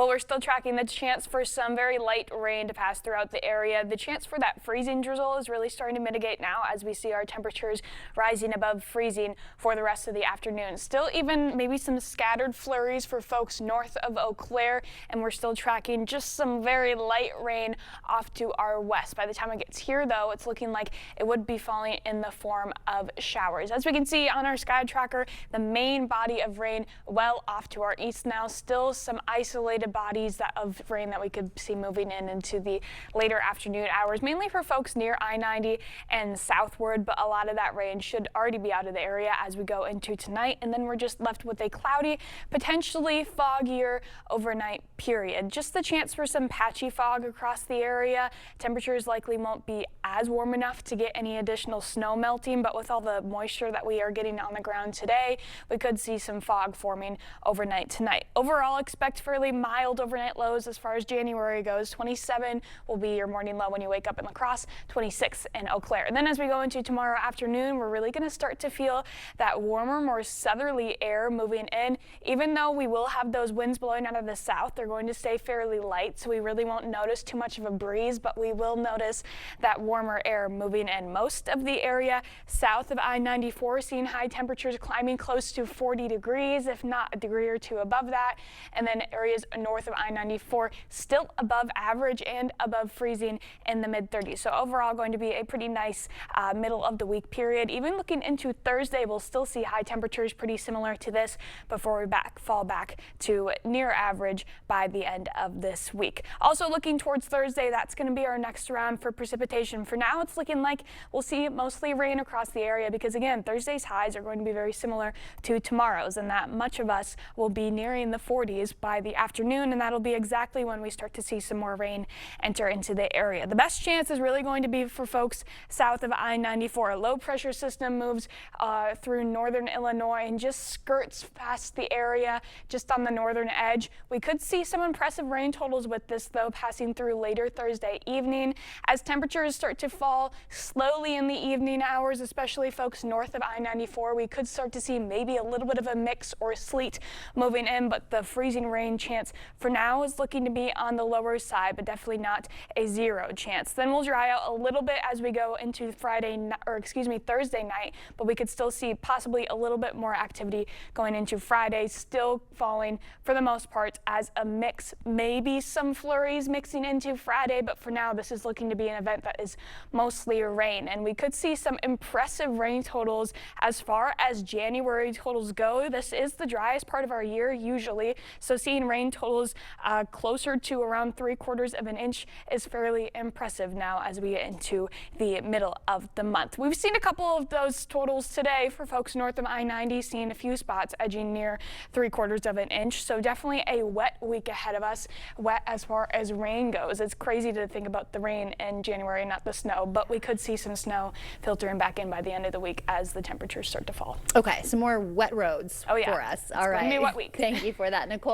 Well, we're still tracking the chance for some very light rain to pass throughout the area. The chance for that freezing drizzle is really starting to mitigate now as we see our temperatures rising above freezing for the rest of the afternoon. Still even maybe some scattered flurries for folks north of Eau Claire, and we're still tracking just some very light rain off to our west. By the time it gets here, though, it's looking like it would be falling in the form of showers. As we can see on our sky tracker, the main body of rain well off to our east now. Still some isolated bodies of rain that we could see moving into the later afternoon hours, mainly for folks near I-90 and southward, but a lot of that rain should already be out of the area as we go into tonight, and then we're just left with a cloudy, potentially foggier overnight period. Just the chance for some patchy fog across the area. Temperatures likely won't be as warm enough to get any additional snow melting, but with all the moisture that we are getting on the ground today, we could see some fog forming overnight tonight. Overall, expect fairly mild overnight lows as far as January goes. 27 will be your morning low when you wake up in La Crosse, 26 in Eau Claire. And then as we go into tomorrow afternoon, we're really going to start to feel that warmer, more southerly air moving in. Even though we will have those winds blowing out of the south, they're going to stay fairly light, so we really won't notice too much of a breeze, but we will notice that warmer air moving in. Most of the area south of I-94 seeing high temperatures climbing close to 40 degrees, if not a degree or two above that. And then areas north of I-94 still above average and above freezing in the mid-30s. So overall going to be a pretty nice middle of the week period. Even looking into Thursday, we'll still see high temperatures pretty similar to this before we fall back to near average by the end of this week. Also looking towards Thursday, that's going to be our next round for precipitation. For now, it's looking like we'll see mostly rain across the area because, again, Thursday's highs are going to be very similar to tomorrow's, and that much of us will be nearing the 40s by the afternoon, and that'll be exactly when we start to see some more rain enter into the area. The best chance is really going to be for folks south of I-94. A low pressure system moves through northern Illinois and just skirts past the area just on the northern edge. We could see some impressive rain totals with this, though, passing through later Thursday evening. As temperatures start to fall slowly in the evening hours, especially folks north of I-94, we could start to see maybe a little bit of a mix or sleet moving in, but the freezing rain chance for now is looking to be on the lower side, but definitely not a zero chance. Then we'll dry out a little bit as we go into Thursday night, but we could still see possibly a little bit more activity going into Friday, still falling for the most part as a mix. Maybe some flurries mixing into Friday, but for now this is looking to be an event that is mostly rain, and we could see some impressive rain totals as far as January totals go. This is the driest part of our year usually, so seeing rain totals closer to around 3/4 of an inch is fairly impressive now as we get into the middle of the month. We've seen a couple of those totals today for folks north of I-90, seeing a few spots edging near 3/4 of an inch, so definitely a wet week ahead of us, wet as far as rain goes. It's crazy to think about the rain in January, not the snow, but we could see some snow filtering back in by the end of the week as the temperatures start to fall. Okay, some more wet roads for us. All right. It's gonna be a wet week. Thank you for that, Nicole.